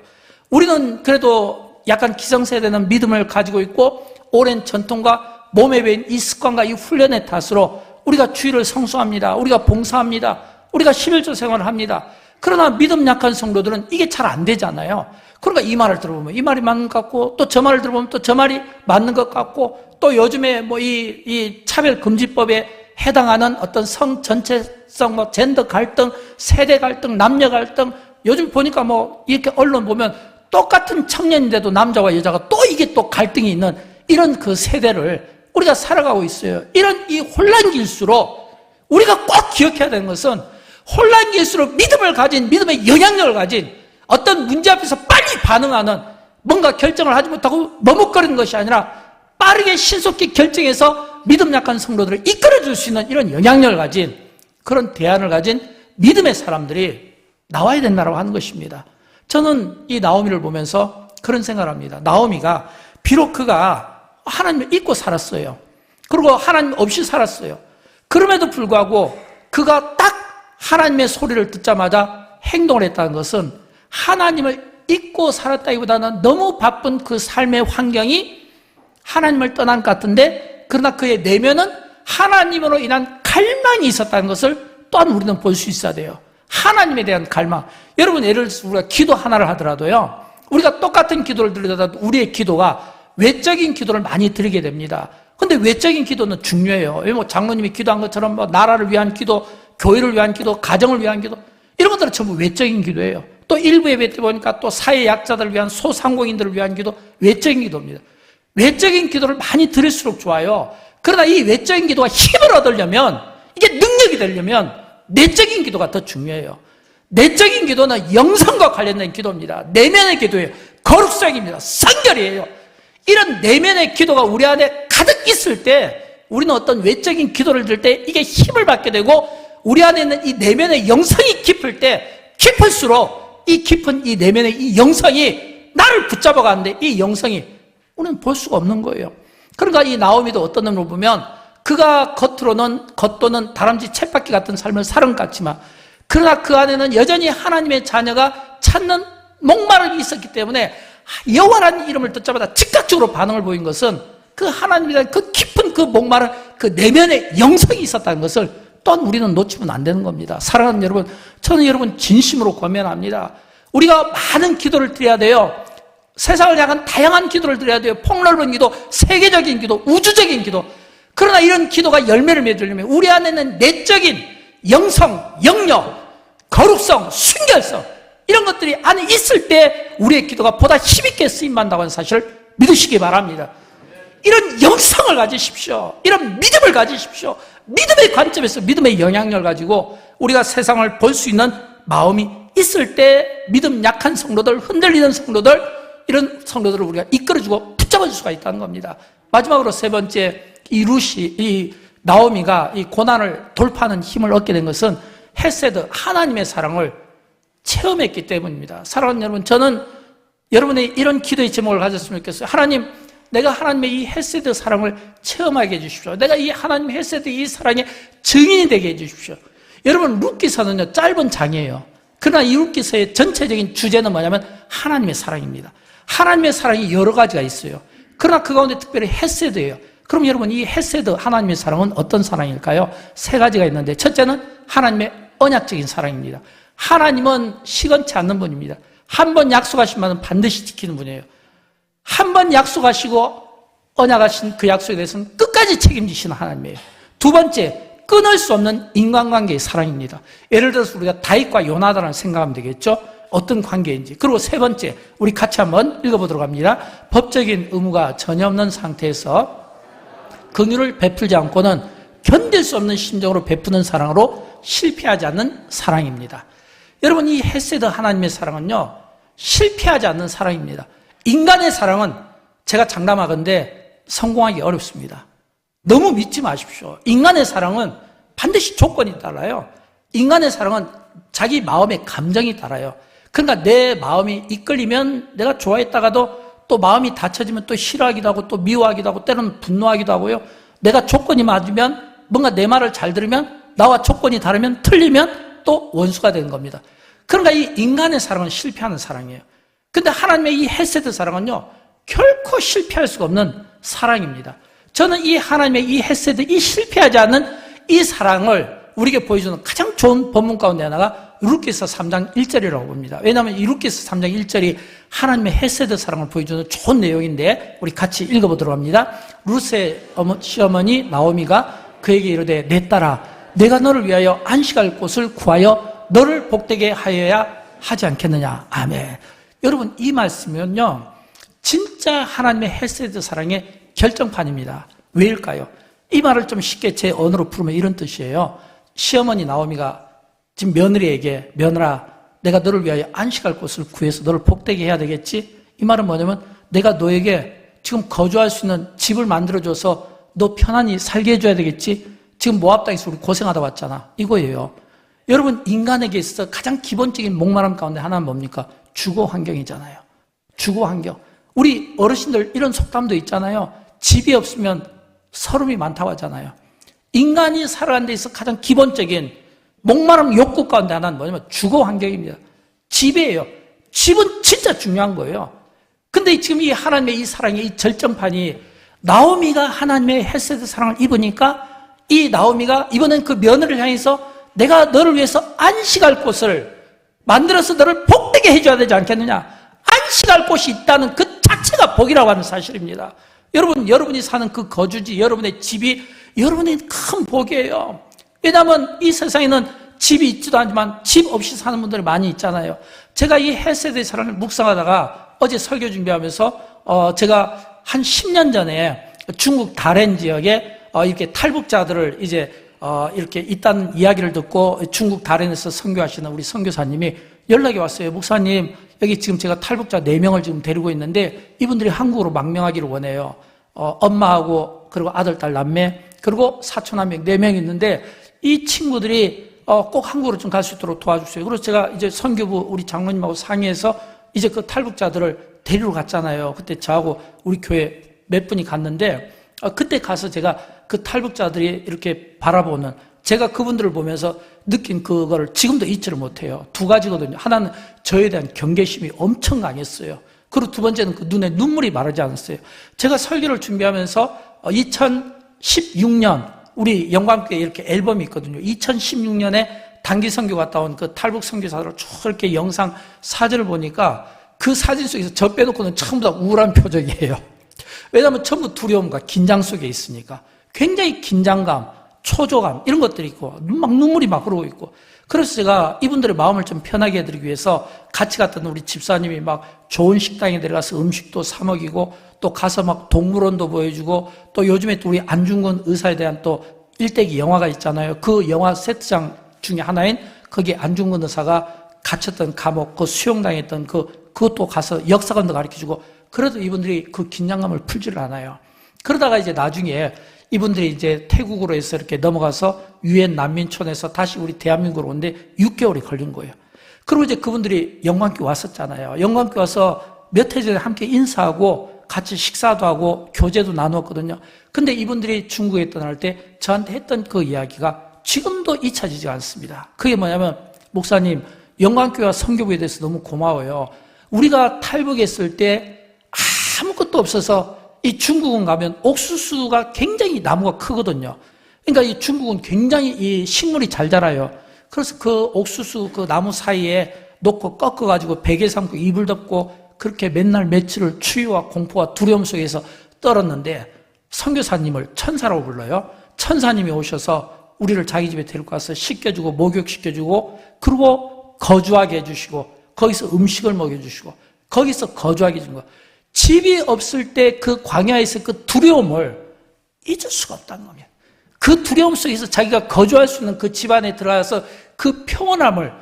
우리는 그래도 약간 기성세대는 믿음을 가지고 있고 오랜 전통과 몸에 배인 이 습관과 이 훈련의 탓으로 우리가 주일을 성수합니다. 우리가 봉사합니다. 우리가 11조 생활을 합니다. 그러나 믿음 약한 성도들은 이게 잘 안 되잖아요. 그러니까 이 말을 들어보면 이 말이 맞는 것 같고 또 저 말을 들어보면 또 저 말이 맞는 것 같고 또 요즘에 뭐 이 차별금지법에 해당하는 어떤 성 전체성, 뭐 젠더 갈등, 세대 갈등, 남녀 갈등 요즘 보니까 뭐 이렇게 언론 보면 똑같은 청년인데도 남자와 여자가 또 이게 또 갈등이 있는 이런 그 세대를 우리가 살아가고 있어요. 이런 이 혼란기일수록 우리가 꼭 기억해야 되는 것은 혼란기일수록 믿음을 가진 믿음의 영향력을 가진 어떤 문제 앞에서 빨리 반응하는 뭔가 결정을 하지 못하고 머뭇거리는 것이 아니라 빠르게 신속히 결정해서 믿음 약한 성도들을 이끌어줄 수 있는 이런 영향력을 가진 그런 대안을 가진 믿음의 사람들이 나와야 된다고 하는 것입니다. 저는 이 나오미를 보면서 그런 생각을 합니다. 나오미가 비록 그가 하나님을 잊고 살았어요. 그리고 하나님 없이 살았어요. 그럼에도 불구하고 그가 딱 하나님의 소리를 듣자마자 행동을 했다는 것은 하나님을 잊고 살았다기보다는 너무 바쁜 그 삶의 환경이 하나님을 떠난 것 같은데 그러나 그의 내면은 하나님으로 인한 갈망이 있었다는 것을 또한 우리는 볼 수 있어야 돼요. 하나님에 대한 갈망. 여러분, 예를 들어서 우리가 기도 하나를 하더라도요, 우리가 똑같은 기도를 드리더라도 우리의 기도가 외적인 기도를 많이 드리게 됩니다. 근데 외적인 기도는 중요해요. 뭐 장로님이 기도한 것처럼 뭐 나라를 위한 기도, 교회를 위한 기도, 가정을 위한 기도 이런 것들은 전부 외적인 기도예요. 또 일부 예배 때 보니까 또 사회 약자들을 위한 소상공인들을 위한 기도, 외적인 기도입니다. 외적인 기도를 많이 드릴수록 좋아요. 그러나 이 외적인 기도가 힘을 얻으려면 이게 능력이 되려면 내적인 기도가 더 중요해요. 내적인 기도는 영성과 관련된 기도입니다. 내면의 기도예요. 거룩성입니다. 성결이에요. 이런 내면의 기도가 우리 안에 가득 있을 때 우리는 어떤 외적인 기도를 들 때 이게 힘을 받게 되고 우리 안에 있는 이 내면의 영성이 깊을 때 깊을수록 이 깊은 이 내면의 이 영성이 나를 붙잡아 가는데 이 영성이 우리는 볼 수가 없는 거예요. 그러니까 이 나오미도 어떤 놈으로 보면 그가 겉도는 다람쥐 쳇바퀴 같은 삶을 사는 것 같지만 그러나 그 안에는 여전히 하나님의 자녀가 찾는 목마름이 있었기 때문에 여호와라는 이름을 듣자마자 즉각적으로 반응을 보인 것은 그 하나님에 대한 그 깊은 그 목마른 그 내면의 영성이 있었다는 것을 또한 우리는 놓치면 안 되는 겁니다. 사랑하는 여러분, 저는 여러분 진심으로 권면합니다. 우리가 많은 기도를 드려야 돼요. 세상을 향한 다양한 기도를 드려야 돼요. 폭넓은 기도, 세계적인 기도, 우주적인 기도. 그러나 이런 기도가 열매를 맺으려면 우리 안에는 내적인 영성, 영력, 거룩성, 순결성 이런 것들이 안에 있을 때 우리의 기도가 보다 힘있게 쓰임받는다고 하는 사실을 믿으시기 바랍니다. 이런 영성을 가지십시오. 이런 믿음을 가지십시오. 믿음의 관점에서 믿음의 영향력을 가지고 우리가 세상을 볼 수 있는 마음이 있을 때 믿음 약한 성도들, 흔들리는 성도들, 이런 성도들을 우리가 이끌어주고 붙잡아줄 수가 있다는 겁니다. 마지막으로 세 번째, 이 나오미가 이 고난을 돌파하는 힘을 얻게 된 것은 헤세드, 하나님의 사랑을 체험했기 때문입니다. 사랑하는 여러분, 저는 여러분의 이런 기도의 제목을 가졌으면 좋겠어요. 하나님, 내가 하나님의 이 헤세드 사랑을 체험하게 해주십시오. 내가 이 하나님의 헤세드 이 사랑의 증인이 되게 해주십시오. 여러분, 룻기서는요, 짧은 장이에요. 그러나 이 룻기서의 전체적인 주제는 뭐냐면 하나님의 사랑입니다. 하나님의 사랑이 여러 가지가 있어요. 그러나 그 가운데 특별히 헤세드예요. 그럼 여러분, 이 헤세드, 하나님의 사랑은 어떤 사랑일까요? 세 가지가 있는데, 첫째는 하나님의 언약적인 사랑입니다. 하나님은 시건치 않는 분입니다. 한 번 약속하시면 반드시 지키는 분이에요. 한 번 약속하시고 언약하신 그 약속에 대해서는 끝까지 책임지시는 하나님이에요. 두 번째, 끊을 수 없는 인간관계의 사랑입니다. 예를 들어서 우리가 다윗과 요나단을 생각하면 되겠죠? 어떤 관계인지. 그리고 세 번째, 우리 같이 한번 읽어보도록 합니다. 법적인 의무가 전혀 없는 상태에서 긍휼을 베풀지 않고는 견딜 수 없는 심정으로 베푸는 사랑으로 실패하지 않는 사랑입니다. 여러분, 이 헤세드 하나님의 사랑은요, 실패하지 않는 사랑입니다. 인간의 사랑은 제가 장담하건대 성공하기 어렵습니다. 너무 믿지 마십시오. 인간의 사랑은 반드시 조건이 따라요. 인간의 사랑은 자기 마음의 감정이 따라요. 그러니까 내 마음이 이끌리면 내가 좋아했다가도 또 마음이 닫혀지면 또 싫어하기도 하고 또 미워하기도 하고 때로는 분노하기도 하고요. 내가 조건이 맞으면 뭔가 내 말을 잘 들으면 나와 조건이 다르면 틀리면 또 원수가 되는 겁니다. 그러니까 이 인간의 사랑은 실패하는 사랑이에요. 근데 하나님의 이 헤세드 사랑은요, 결코 실패할 수가 없는 사랑입니다. 저는 이 하나님의 이 헤세드, 이 실패하지 않는 이 사랑을 우리에게 보여주는 가장 좋은 본문 가운데 하나가 룻기서 3장 1절이라고 봅니다. 왜냐하면 이 룻기서 3장 1절이 하나님의 헤세드 사랑을 보여주는 좋은 내용인데 우리 같이 읽어보도록 합니다. 룻의 시어머니 나오미가 그에게 이르되 내 딸아 내가 너를 위하여 안식할 곳을 구하여 너를 복되게 하여야 하지 않겠느냐. 아멘. 여러분, 이 말씀은요, 진짜 하나님의 헤세드 사랑의 결정판입니다. 왜일까요? 이 말을 좀 쉽게 제 언어로 풀으면 이런 뜻이에요. 시어머니 나오미가 지금 며느리에게 며느라 내가 너를 위하여 안식할 곳을 구해서 너를 복되게 해야 되겠지? 이 말은 뭐냐면 내가 너에게 지금 거주할 수 있는 집을 만들어줘서 너 편안히 살게 해줘야 되겠지? 지금 모압 땅에서 우리 고생하다 왔잖아. 이거예요. 여러분, 인간에게 있어서 가장 기본적인 목마름 가운데 하나는 뭡니까? 주거 환경이잖아요. 주거 환경. 우리 어르신들 이런 속담도 있잖아요. 집이 없으면 서름이 많다고 하잖아요. 인간이 살아가는 데 있어서 가장 기본적인 목마름 욕구 가운데 하나는 뭐냐면 주거 환경입니다. 집이에요. 집은 진짜 중요한 거예요. 근데 지금 이 하나님의 이 사랑의 이 절정판이 나오미가 하나님의 헤세드 사랑을 입으니까 이 나오미가 이번엔 그 며느리를 향해서 내가 너를 위해서 안식할 곳을 만들어서 너를 복되게 해줘야 되지 않겠느냐. 안식할 곳이 있다는 그 자체가 복이라고 하는 사실입니다. 여러분, 여러분이 사는 그 거주지, 여러분의 집이 여러분의 큰 복이에요. 왜냐하면 이 세상에는 집이 있지도 않지만 집 없이 사는 분들이 많이 있잖아요. 제가 이 헤세드의 사랑을 묵상하다가 어제 설교 준비하면서 제가 한 10년 전에 중국 다롄 지역에 이렇게 탈북자들을 이제 이렇게 있다는 이야기를 듣고 중국 다롄에서 선교하시는 우리 선교사님이 연락이 왔어요. 목사님, 여기 지금 제가 탈북자 4명을 지금 데리고 있는데 이분들이 한국으로 망명하기를 원해요. 엄마하고 그리고 아들, 딸, 남매 그리고 사촌 한 명, 4명 있는데 이 친구들이 꼭 한국으로 좀 갈 수 있도록 도와주세요. 그래서 제가 이제 선교부 우리 장로님하고 상의해서 이제 그 탈북자들을 데리러 갔잖아요. 그때 저하고 우리 교회 몇 분이 갔는데 그때 가서 제가 그 탈북자들이 이렇게 바라보는 제가 그분들을 보면서 느낀 그거를 지금도 잊지를 못해요. 2가지거든요. 하나는 저에 대한 경계심이 엄청 강했어요. 그리고 두 번째는 그 눈에 눈물이 마르지 않았어요. 제가 설교를 준비하면서 2016년 우리 영광교회 이렇게 앨범이 있거든요. 2016년에 단기 선교 갔다 온 그 탈북 선교사들을 쭉 이렇게 영상 사진을 보니까 그 사진 속에서 저 빼놓고는 전부 다 우울한 표정이에요. 왜냐하면 전부 두려움과 긴장 속에 있으니까 굉장히 긴장감, 초조감 이런 것들이 있고 막 눈물이 막 흐르고 있고 그래서 제가 이분들의 마음을 좀 편하게 해드리기 위해서 같이 갔던 우리 집사님이 막 좋은 식당에 내려가서 음식도 사 먹이고 또 가서 막 동물원도 보여주고 또 요즘에 또 우리 안중근 의사에 대한 또 일대기 영화가 있잖아요. 그 영화 세트장 중에 하나인 거기 안중근 의사가 갇혔던 감옥, 그 수용당했던 그것도 가서 역사관도 가르쳐주고 그래도 이분들이 그 긴장감을 풀지를 않아요. 그러다가 이제 나중에 이분들이 이제 태국으로 해서 이렇게 넘어가서 유엔 난민촌에서 다시 우리 대한민국으로 오는데 6개월이 걸린 거예요. 그리고 이제 그분들이 영광교회 왔었잖아요. 영광교회 와서 몇 해 전에 함께 인사하고 같이 식사도 하고 교제도 나누었거든요. 근데 이분들이 중국에 떠날 때 저한테 했던 그 이야기가 지금도 잊혀지지 않습니다. 그게 뭐냐면, 목사님, 영광교회와 선교부에 대해서 너무 고마워요. 우리가 탈북했을 때 아무것도 없어서 이 중국은 가면 옥수수가 굉장히 나무가 크거든요. 그러니까 이 중국은 굉장히 이 식물이 잘 자라요. 그래서 그 옥수수 그 나무 사이에 놓고 꺾어가지고 베개 삼고 이불 덮고 그렇게 맨날 며칠을 추위와 공포와 두려움 속에서 떨었는데 선교사님을 천사라고 불러요. 천사님이 오셔서 우리를 자기 집에 데리고 가서 씻겨주고 목욕시켜주고 그리고 거주하게 해주시고 거기서 음식을 먹여주시고 거기서 거주하게 해준 거예요. 집이 없을 때 그 광야에서 그 두려움을 잊을 수가 없다는 겁니다. 그 두려움 속에서 자기가 거주할 수 있는 그 집 안에 들어가서 그 평온함을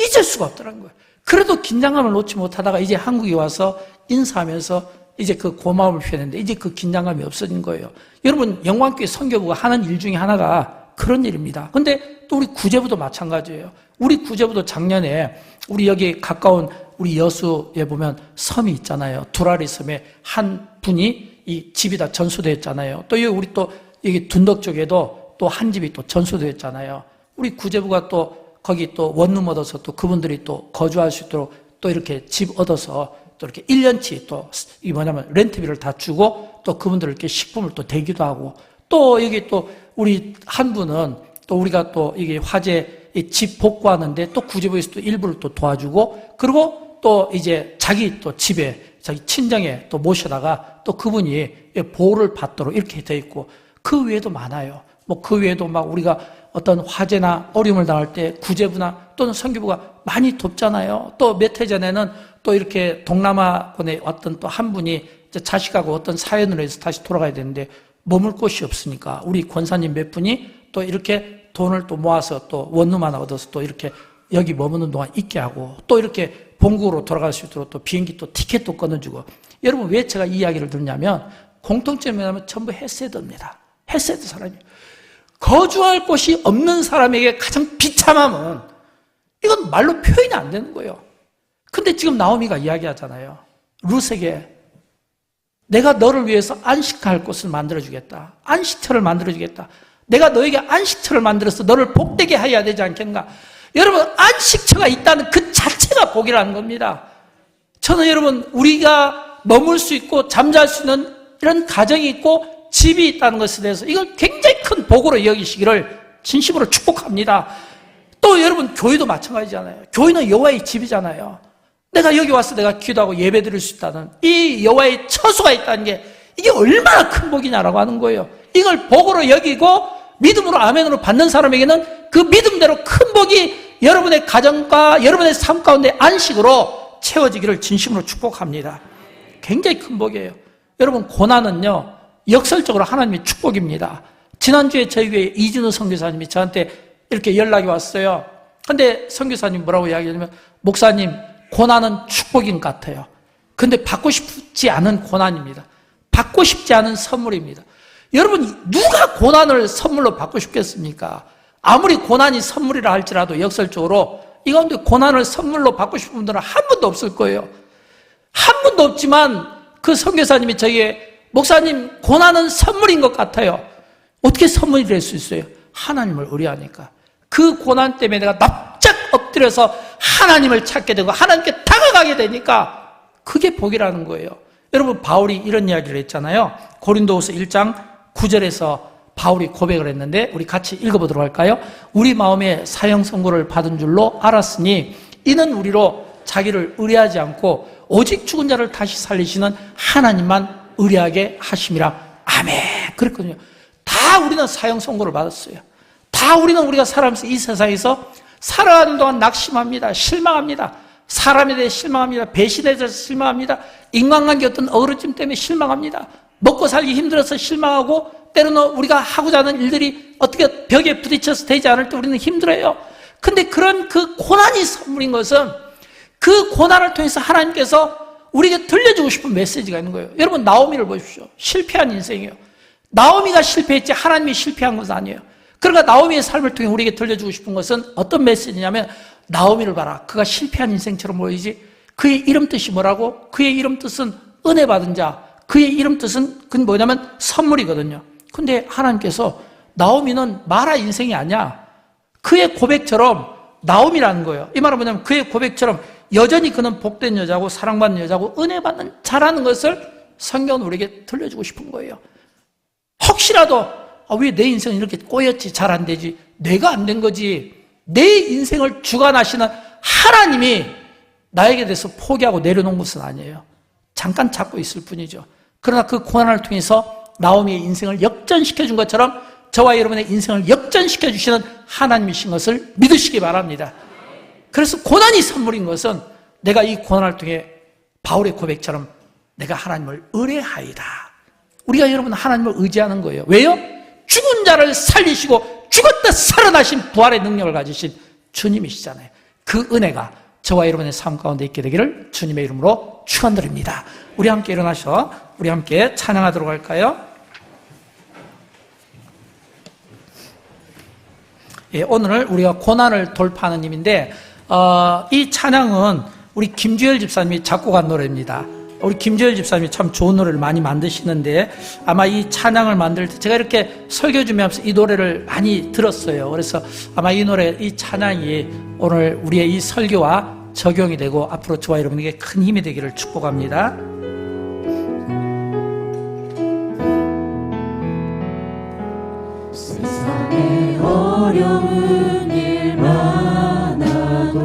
잊을 수가 없다는 거예요. 그래도 긴장감을 놓지 못하다가 이제 한국에 와서 인사하면서 이제 그 고마움을 표현했는데 이제 그 긴장감이 없어진 거예요. 여러분, 영광교회 선교부가 하는 일 중에 하나가 그런 일입니다. 근데 또 우리 구제부도 마찬가지예요. 우리 구제부도 작년에 우리 여기 가까운 우리 여수에 보면 섬이 있잖아요. 두라리 섬에 한 분이 이 집이 다 전소되었잖아요. 또 여기 우리 또 여기 둔덕 쪽에도 또 한 집이 또 전소되었잖아요. 우리 구제부가 또 거기 또 원룸 얻어서 또 그분들이 또 거주할 수 있도록 또 이렇게 집 얻어서 또 이렇게 1년치 또 이 뭐냐면 렌트비를 다 주고 또 그분들 이렇게 식품을 또 대기도 하고 또 여기 또 우리 한 분은 또 우리가 또 이게 화재 집 복구하는데 또 구제부에서 또 일부를 또 도와주고 그리고 또 이제 자기 또 집에 자기 친정에 또 모셔다가 또 그분이 보호를 받도록 이렇게 돼 있고 그 외에도 많아요. 뭐 그 외에도 막 우리가 어떤 화재나 어려움을 당할 때 구제부나 또는 선교부가 많이 돕잖아요. 또 몇 해 전에는 또 이렇게 동남아권에 왔던 또 한 분이 자식하고 어떤 사연으로 해서 다시 돌아가야 되는데 머물 곳이 없으니까 우리 권사님 몇 분이 또 이렇게 돈을 또 모아서 또 원룸 하나 얻어서 또 이렇게 여기 머무는 동안 있게 하고 또 이렇게 본국으로 돌아갈 수 있도록 또 비행기 또 티켓도 끊어주고 여러분 왜 제가 이 이야기를 듣냐면 공통점이 뭐냐면 전부 헤세드입니다. 헤세드 사람이에요. 거주할 곳이 없는 사람에게 가장 비참함은 이건 말로 표현이 안 되는 거예요. 근데 지금 나오미가 이야기하잖아요. 룻에게 내가 너를 위해서 안식할 곳을 만들어주겠다. 안식처를 만들어주겠다. 내가 너에게 안식처를 만들어서 너를 복되게 해야 되지 않겠는가. 여러분 안식처가 있다는 그 자체가 복이라는 겁니다. 저는 여러분 우리가 머물 수 있고 잠잘 수 있는 이런 가정이 있고 집이 있다는 것에 대해서 이걸 굉장히 큰 복으로 여기시기를 진심으로 축복합니다. 또 여러분 교회도 마찬가지잖아요. 교회는 여호와의 집이잖아요. 내가 여기 와서 내가 기도하고 예배 드릴 수 있다는 이 여호와의 처소가 있다는 게 이게 얼마나 큰 복이냐라고 하는 거예요. 이걸 복으로 여기고 믿음으로 아멘으로 받는 사람에게는 그 믿음대로 큰 복이 여러분의 가정과 여러분의 삶 가운데 안식으로 채워지기를 진심으로 축복합니다. 굉장히 큰 복이에요. 여러분 고난은요 역설적으로 하나님의 축복입니다. 지난주에 저희 교회 이진우 선교사님이 저한테 이렇게 연락이 왔어요. 근데 선교사님 뭐라고 이야기하냐면 목사님 고난은 축복인 것 같아요. 근데 받고 싶지 않은 고난입니다. 받고 싶지 않은 선물입니다. 여러분 누가 고난을 선물로 받고 싶겠습니까? 아무리 고난이 선물이라 할지라도 역설적으로 이 가운데 고난을 선물로 받고 싶은 분들은 한 분도 없을 거예요. 한 분도 없지만 그 선교사님이 저에게 목사님 고난은 선물인 것 같아요. 어떻게 선물이 될 수 있어요? 하나님을 의뢰하니까. 그 고난 때문에 내가 납작 엎드려서 하나님을 찾게 되고 하나님께 다가가게 되니까 그게 복이라는 거예요. 여러분 바울이 이런 이야기를 했잖아요. 고린도후서 1장 9절에서 바울이 고백을 했는데 우리 같이 읽어보도록 할까요? 우리 마음에 사형 선고를 받은 줄로 알았으니 이는 우리로 자기를 의뢰하지 않고 오직 죽은 자를 다시 살리시는 하나님만 의뢰하게 하심이라. 아멘. 그랬거든요. 다 우리는 사형 선고를 받았어요. 다 우리는 우리가 살아가면서 이 세상에서 살아가는 동안 낙심합니다. 실망합니다. 사람에 대해 실망합니다. 배신에 대해서 실망합니다. 인간관계 어떤 어그러짐 때문에 실망합니다. 먹고 살기 힘들어서 실망하고 때로는 우리가 하고자 하는 일들이 어떻게 벽에 부딪혀서 되지 않을 때 우리는 힘들어요. 근데 그런 그 고난이 선물인 것은 그 고난을 통해서 하나님께서 우리에게 들려주고 싶은 메시지가 있는 거예요. 여러분 나오미를 보십시오. 실패한 인생이에요. 나오미가 실패했지 하나님이 실패한 것은 아니에요. 그러니까 나오미의 삶을 통해 우리에게 들려주고 싶은 것은 어떤 메시지냐면 나오미를 봐라. 그가 실패한 인생처럼 보이지. 그의 이름 뜻이 뭐라고? 그의 이름 뜻은 은혜 받은 자. 그의 이름 뜻은 그건 뭐냐면 선물이거든요. 근데 하나님께서 나오미는 마라 인생이 아니야. 그의 고백처럼 나옴이라는 거예요. 이 말은 뭐냐면 그의 고백처럼 여전히 그는 복된 여자고 사랑받는 여자고 은혜받는 자라는 것을 성경은 우리에게 들려주고 싶은 거예요. 혹시라도 왜 내 인생은 이렇게 꼬였지, 잘 안 되지, 내가 안 된 거지, 내 인생을 주관하시는 하나님이 나에게 대해서 포기하고 내려놓은 것은 아니에요. 잠깐 잡고 있을 뿐이죠. 그러나 그 고난을 통해서 나오미의 인생을 역전시켜 준 것처럼 저와 여러분의 인생을 역전시켜 주시는 하나님이신 것을 믿으시기 바랍니다. 그래서 고난이 선물인 것은 내가 이 고난을 통해 바울의 고백처럼 내가 하나님을 의뢰하이다. 우리가 여러분 하나님을 의지하는 거예요. 왜요? 죽은 자를 살리시고 죽었다 살아나신 부활의 능력을 가지신 주님이시잖아요. 그 은혜가 저와 여러분의 삶 가운데 있게 되기를 주님의 이름으로 축원드립니다. 우리 함께 일어나셔 우리 함께 찬양하도록 할까요? 예, 오늘 우리가 고난을 돌파하는 힘인데 이 찬양은 우리 김주열 집사님이 작곡한 노래입니다. 우리 김주열 집사님이 참 좋은 노래를 많이 만드시는데 아마 이 찬양을 만들 때 제가 이렇게 설교 준비하면서 이 노래를 많이 들었어요. 그래서 아마 이 노래, 이 찬양이 오늘 우리의 이 설교와 적용이 되고 앞으로 저와 여러분에게 큰 힘이 되기를 축복합니다. 세상에 어려운 일 많아도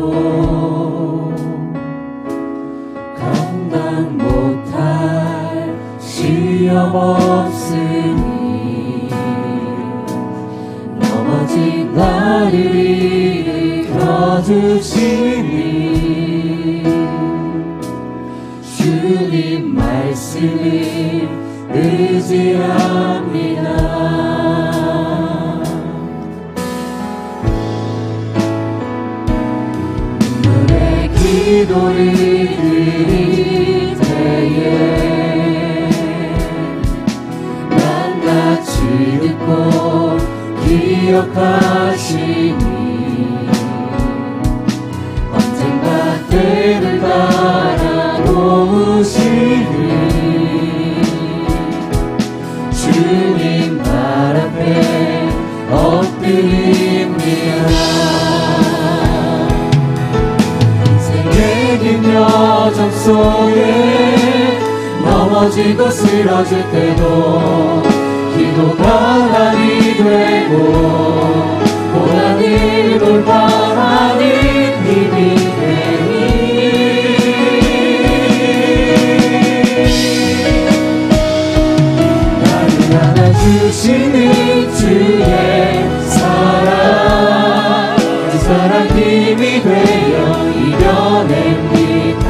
감당 못할 시험 없으니 넘어진 나를 일으켜주시니 주님 말씀을 의지합니다. 기도를 드릴 때에 낱낱이 듣고 기억하시니 언젠가 때를 따라 놓으시니 주님 발 앞에 엎드립니다. 긴 여정 속에 넘어지고 쓰러질 때도 기도가 답이 되고 고난을 돌파하는 힘이 되니 나를 안아주시는 주의 사랑 그 사랑 힘이 되어 이겨냅니다.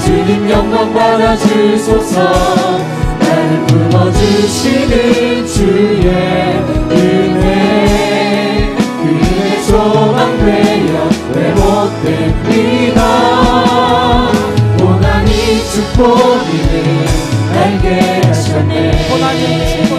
주님 영광 받아주소서. 나를 품어주시는 주의 은혜 그 은혜 소망 되어 회복됩니다. 고난이 축복이니 알게 하셨네. 고난이 축복